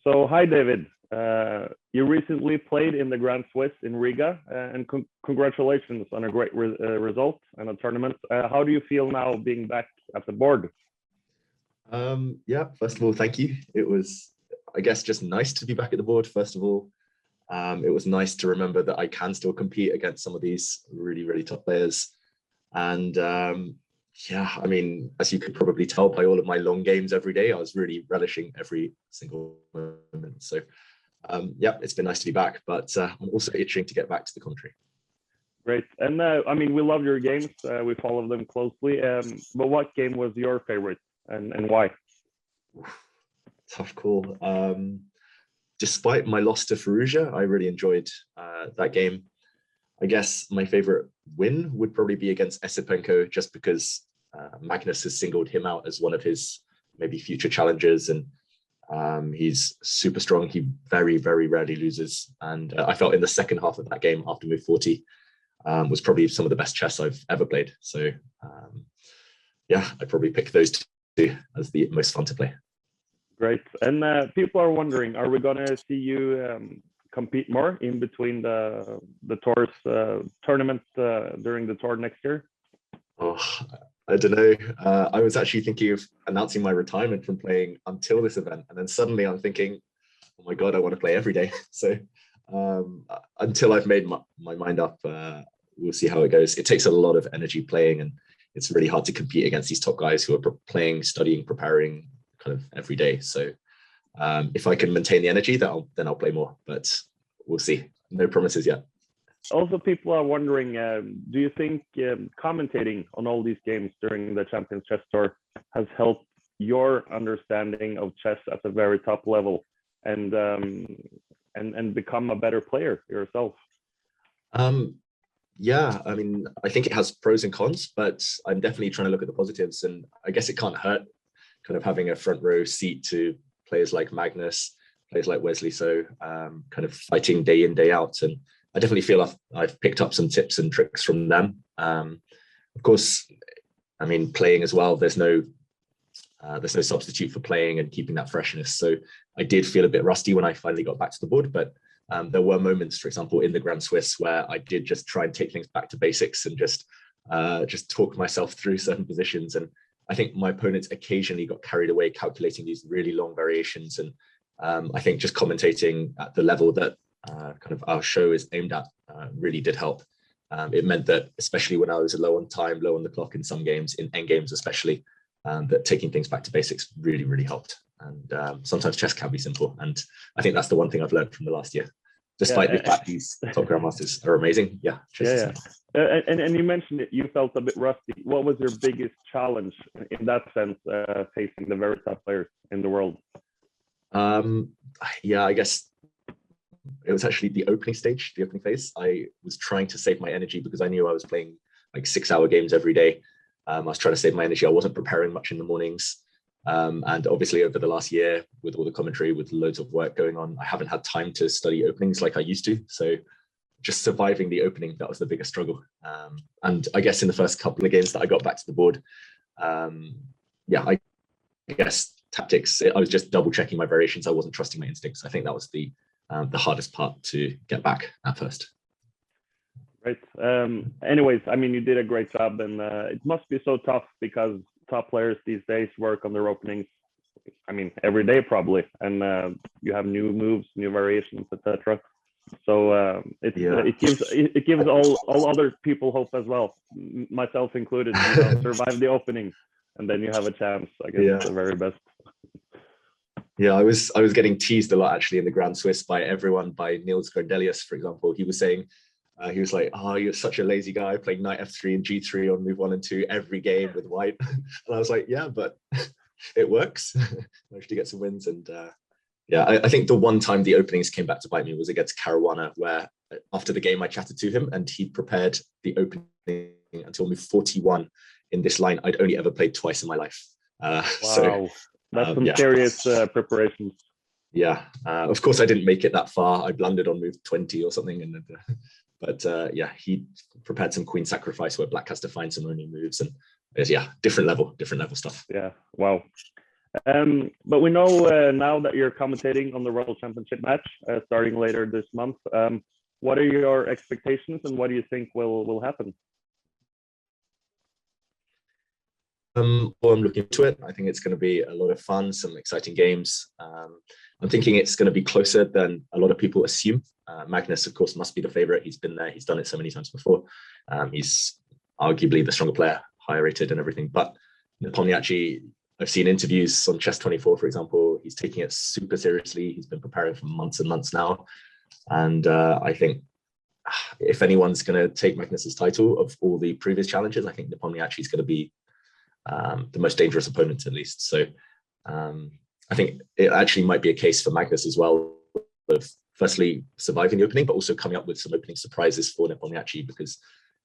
So, hi, David. You recently played in the Grand Swiss in Riga, and congratulations on a great result and a tournament. How do you feel now being back at the board? Yeah, first of all, thank you. It was, I guess, just nice to be back at the board, first of all. It was nice to remember that I can still compete against some of these really, really top players. And yeah, I mean, as you could probably tell by all of my long games every day, I was really relishing every single moment. So yeah, it's been nice to be back, but I'm also itching to get back to the country. Great. And I mean, we love your games. We follow them closely. But what game was your favorite and why? Tough call. Despite my loss to Fallujah, I really enjoyed that game. I guess my favorite win would probably be against Esipenko, just because Magnus has singled him out as one of his maybe future challengers, and he's super strong. He very, very rarely loses. And I felt in the second half of that game after move 40 was probably some of the best chess I've ever played. So yeah, I'd probably pick those two as the most fun to play. Great. And people are wondering, are we going to see you compete more in between the tours tournament during the tour next year? Oh, I don't know. I was actually thinking of announcing my retirement from playing until this event, and then suddenly I'm thinking, oh my god, I want to play every day. So until I've made my mind up, we'll see how it goes. It takes a lot of energy playing, and it's really hard to compete against these top guys who are playing, studying, preparing kind of every day. So if I can maintain the energy, then I'll play more, but we'll see. No promises yet. Also, people are wondering, do you think commentating on all these games during the Champions Chess Tour has helped your understanding of chess at a very top level and become a better player yourself? Yeah, I mean, I think it has pros and cons, but I'm definitely trying to look at the positives, and I guess it can't hurt kind of having a front row seat to players like Magnus, players like Wesley, so kind of fighting day in, day out. And I definitely feel I've picked up some tips and tricks from them. Of course, I mean, playing as well, there's no substitute for playing and keeping that freshness. So I did feel a bit rusty when I finally got back to the board, but there were moments, for example, in the Grand Swiss where I did just try and take things back to basics and just talk myself through certain positions. And I think my opponents occasionally got carried away calculating these really long variations. And I think just commentating at the level that kind of our show is aimed at really did help. It meant that, especially when I was low on time, low on the clock in some games, in end games especially, that taking things back to basics really, really helped. And sometimes chess can be simple. And I think that's the one thing I've learned from the last year. Despite the fact these top grandmasters are amazing, and you mentioned it, you felt a bit rusty. What was your biggest challenge in that sense, facing the very top players in the world? Yeah, I guess it was actually the opening stage, the opening phase. I was trying to save my energy because I knew I was playing like 6-hour games every day. I was trying to save my energy. I wasn't preparing much in the mornings. And obviously over the last year, with all the commentary, with loads of work going on, I haven't had time to study openings like I used to. So just surviving the opening, that was the biggest struggle. And I guess in the first couple of games that I got back to the board, yeah, I guess tactics, I was just double checking my variations. I wasn't trusting my instincts. I think that was the hardest part to get back at first. Right. Anyways, I mean, you did a great job, and it must be so tough because top players these days work on their openings, I mean, every day probably, and you have new moves, new variations, etc. So it gives all other people hope as well, myself included. Survive the opening, and then you have a chance. I guess the very best. Yeah, I was getting teased a lot actually in the Grand Swiss by everyone, by Niels Gardelius, for example. He was saying, he was like, oh, you're such a lazy guy playing knight f3 and g3 on move 1 and 2 every game with white. And I was like, yeah, but it works. Managed to get some wins. And yeah, I think the one time the openings came back to bite me was against Caruana, where after the game I chatted to him and he prepared the opening until move 41 in this line I'd only ever played twice in my life. Wow, so, that's some serious preparations. Yeah, of course I didn't make it that far. I blundered on move 20 or something, and but yeah, he prepared some queen sacrifice where black has to find some only moves, and yeah, different level stuff. Yeah, wow. But we know now that you're commentating on the World Championship match starting later this month. What are your expectations, and what do you think will happen? Well, I'm looking to it. I think it's going to be a lot of fun, some exciting games. I'm thinking it's going to be closer than a lot of people assume. Magnus, of course, must be the favorite. He's been there. He's done it so many times before. He's arguably the stronger player, higher rated and everything. But Nepomniachtchi, I've seen interviews on Chess24, for example. He's taking it super seriously. He's been preparing for months and months now. And I think if anyone's going to take Magnus's title of all the previous challenges, I think Nepomniachtchi is going to be the most dangerous opponent, at least. So I think it actually might be a case for Magnus as well of firstly surviving the opening, but also coming up with some opening surprises for Nepomniachtchi, because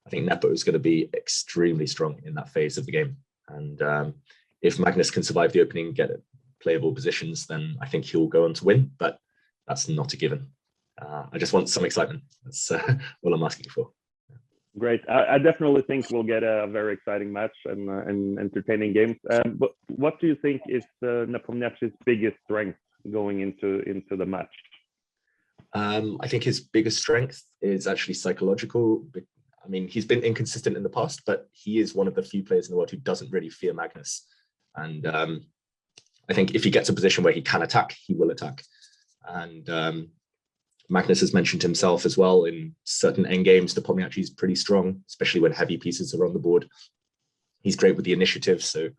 I think Nepo is going to be extremely strong in that phase of the game. And if Magnus can survive the opening, get playable positions, then I think he'll go on to win, but that's not a given. I just want some excitement. That's all I'm asking for. Great. I definitely think we'll get a very exciting match and entertaining games. But what do you think is Nepomniachtchi's biggest strength going into the match? I think his biggest strength is actually psychological. I mean, he's been inconsistent in the past, but he is one of the few players in the world who doesn't really fear Magnus. And I think if he gets a position where he can attack, he will attack. And Magnus has mentioned himself as well in certain endgames. Nepomniachtchi is pretty strong, especially when heavy pieces are on the board. He's great with the initiative. So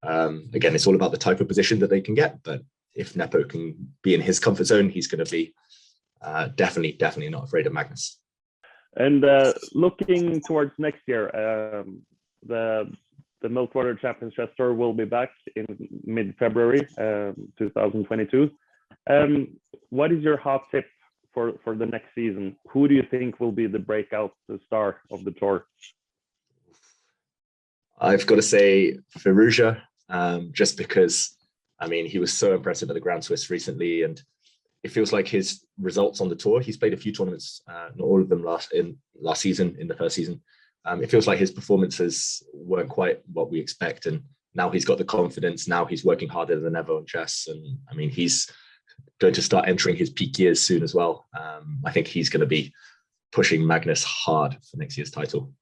again, it's all about the type of position that they can get. But if Nepo can be in his comfort zone, he's going to be definitely not afraid of Magnus. And looking towards next year, the Meltwater Champions Chess Tour will be back in mid-February 2022. What is your hot tip for the next season? Who do you think will be the breakout star of the tour? I've got to say Firouzja, just because, I mean, he was so impressive at the Grand Swiss recently, and it feels like his results on the tour, he's played a few tournaments, not all of them last season, in the first season. It feels like his performances weren't quite what we expect, and now he's got the confidence. Now he's working harder than ever on chess, and I mean, he's going to start entering his peak years soon as well. I think he's going to be pushing Magnus hard for next year's title.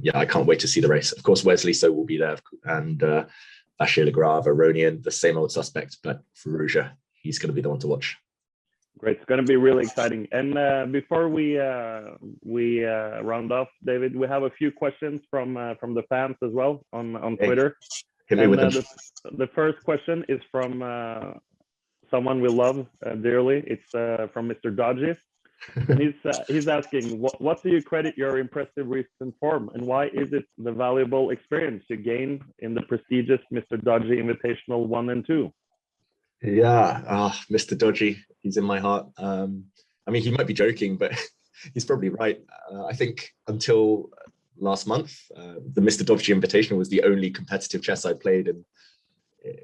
Yeah, I can't wait to see the race. Of course, Wesley So will be there, and Bashir Legrave, Aronian, the same old suspect, but Firouzja, he's going to be the one to watch. Great, it's going to be really exciting. And before we round off, David, we have a few questions from the fans as well on Twitter. Hit me with them. The first question is from someone we love dearly. It's from Mr. Dodgy. And he's asking, what do you credit your impressive recent form, and why is it the valuable experience you gain in the prestigious Mr. Dodgy Invitational 1 and 2? Yeah, Mr. Dodgy, he's in my heart. I mean, he might be joking, but he's probably right. I think until last month, the Mr. Dodgy Invitational was the only competitive chess I played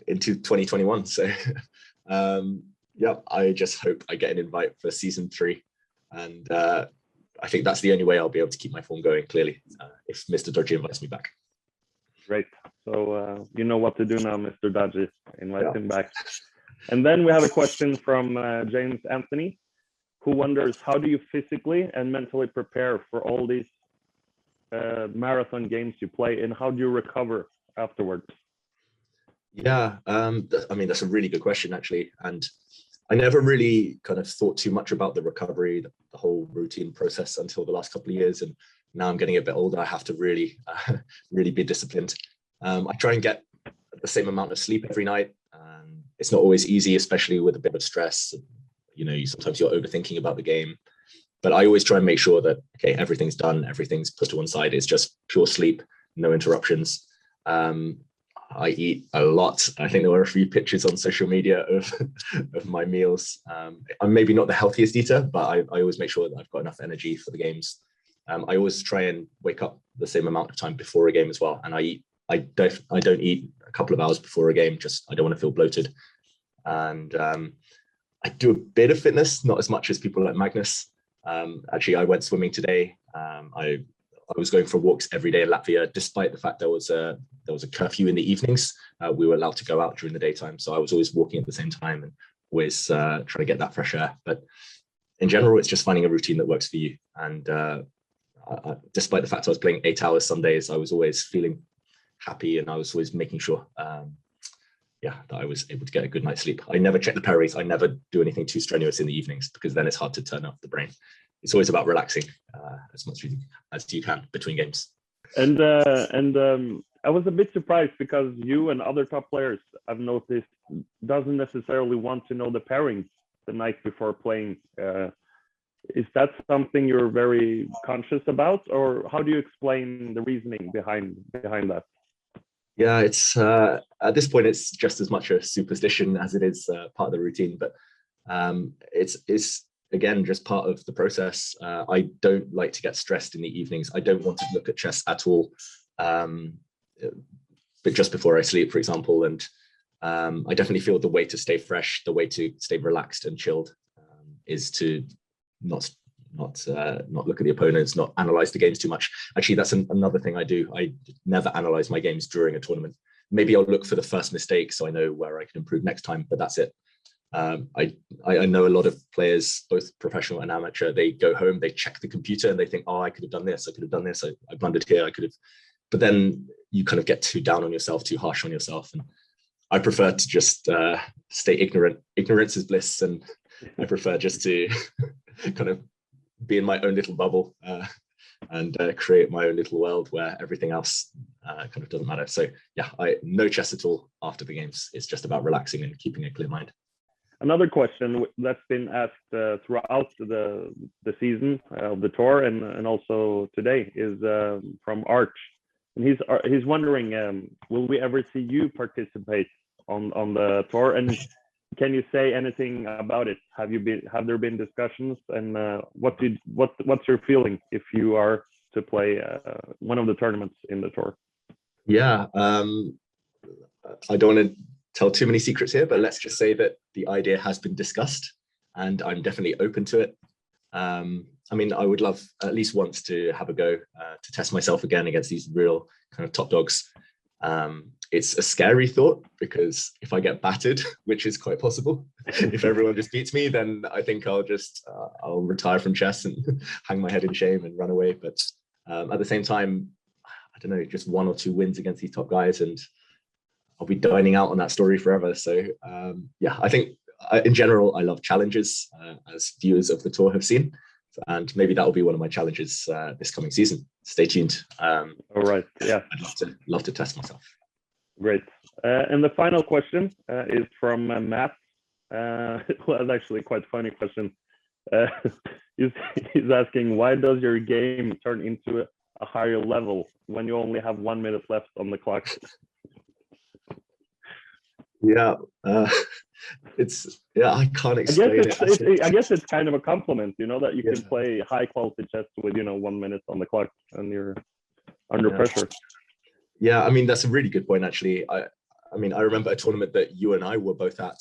into 2021. So, yeah, I just hope I get an invite for season 3. And I think that's the only way I'll be able to keep my form going, clearly, if Mr. Dodgy invites me back. Great. So you know what to do now, Mr. Dodgy. Invite him back. And then we have a question from James Anthony, who wonders, how do you physically and mentally prepare for all these marathon games you play, and how do you recover afterwards? Yeah, I mean, that's a really good question, actually. And I never really kind of thought too much about the recovery, the whole routine process until the last couple of years. And now I'm getting a bit older. I have to really, really be disciplined. I try and get the same amount of sleep every night. It's not always easy, especially with a bit of stress. You know, sometimes you're overthinking about the game. But I always try and make sure that, okay, everything's done, everything's put to one side. It's just pure sleep, no interruptions. I eat a lot. I think there were a few pictures on social media of my meals. I'm maybe not the healthiest eater, but I always make sure that I've got enough energy for the games. I always try and wake up the same amount of time before a game as well. And I don't eat a couple of hours before a game, just I don't want to feel bloated. And I do a bit of fitness, not as much as people like Magnus. Actually, I went swimming today. I I was going for walks every day in Latvia, despite the fact there was a curfew in the evenings. We were allowed to go out during the daytime, so I was always walking at the same time and always trying to get that fresh air. But in general, it's just finding a routine that works for you. And despite the fact I was playing 8 hours some days, I was always feeling happy, and I was always making sure, that I was able to get a good night's sleep. I never check the parries. I never do anything too strenuous in the evenings, because then it's hard to turn off the brain. It's always about relaxing as much as you can between games. And I was a bit surprised, because you and other top players, I've noticed, doesn't necessarily want to know the pairings the night before playing. Is that something you're very conscious about, or how do you explain the reasoning behind that? Yeah, it's at this point it's just as much a superstition as it is part of the routine. But it's again just part of the process. I don't like to get stressed in the evenings. I don't want to look at chess at all, but just before I sleep, for example. And I definitely feel the way to stay fresh, the way to stay relaxed and chilled, is to not look at the opponents, not analyze the games too much. Actually, that's another thing I do. I never analyze my games during a tournament. Maybe I'll look for the first mistake so I know where I can improve next time, but that's it. I know a lot of players, both professional and amateur, they go home, they check the computer and they think, oh, I could have done this, I blundered here, I could have. But then you kind of get too down on yourself, too harsh on yourself. And I prefer to just stay ignorant. Ignorance is bliss. And I prefer just to kind of be in my own little bubble and create my own little world where everything else kind of doesn't matter. So yeah, no chess at all after the games. It's just about relaxing and keeping a clear mind. Another question that's been asked throughout the season of the tour and also today is from Arch, and he's wondering, will we ever see you participate on the tour, and can you say anything about it? Have there been discussions, and what's your feeling if you are to play one of the tournaments in the tour? Yeah, I don't want to tell too many secrets here, but let's just say that the idea has been discussed and I'm definitely open to it. I mean, I would love at least once to have a go to test myself again against these real kind of top dogs. It's a scary thought, because if I get battered, which is quite possible, if everyone just beats me, then I think I'll retire from chess and hang my head in shame and run away. But at the same time, I don't know, just 1 or 2 wins against these top guys and I'll be dining out on that story forever. So yeah, I think in general, I love challenges, as viewers of the tour have seen. And maybe that will be one of my challenges this coming season. Stay tuned. All right. Yeah. I'd love to test myself. Great. And the final question is from Matt. Well, it's actually a quite funny question. He's asking, why does your game turn into a higher level when you only have 1 minute left on the clock? Yeah, I can't explain it. I guess it's kind of a compliment, that you can play high quality chess with 1 minute on the clock and you're under pressure. Yeah, I mean, that's a really good point, actually. I mean, I remember a tournament that you and I were both at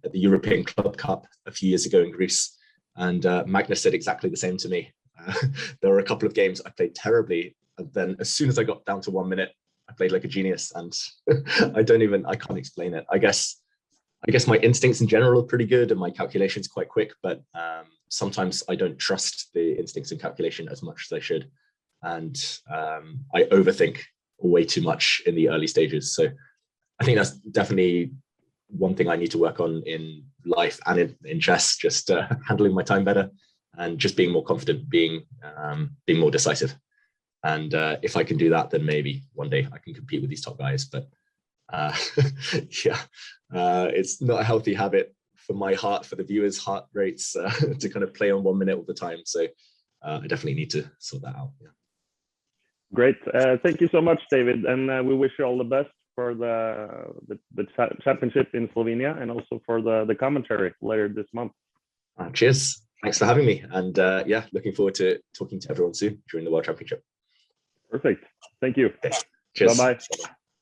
the European Club Cup a few years ago in Greece, and Magnus said exactly the same to me. There were a couple of games I played terribly, and then as soon as I got down to 1 minute, I played like a genius, and I can't explain it. I guess my instincts in general are pretty good and my calculation's quite quick, but sometimes I don't trust the instincts and calculation as much as I should. And I overthink way too much in the early stages. So I think that's definitely one thing I need to work on in life and in chess, just handling my time better and just being more confident, being more decisive. And if I can do that, then maybe one day I can compete with these top guys. But it's not a healthy habit for my heart, for the viewers' heart rates, to kind of play on 1 minute all the time. So I definitely need to sort that out. Yeah. Great. Thank you so much, David. And we wish you all the best for the championship in Slovenia and also for the commentary later this month. Cheers. Thanks for having me. And looking forward to talking to everyone soon during the World Championship. Perfect. Thank you. Okay. Cheers. Bye-bye.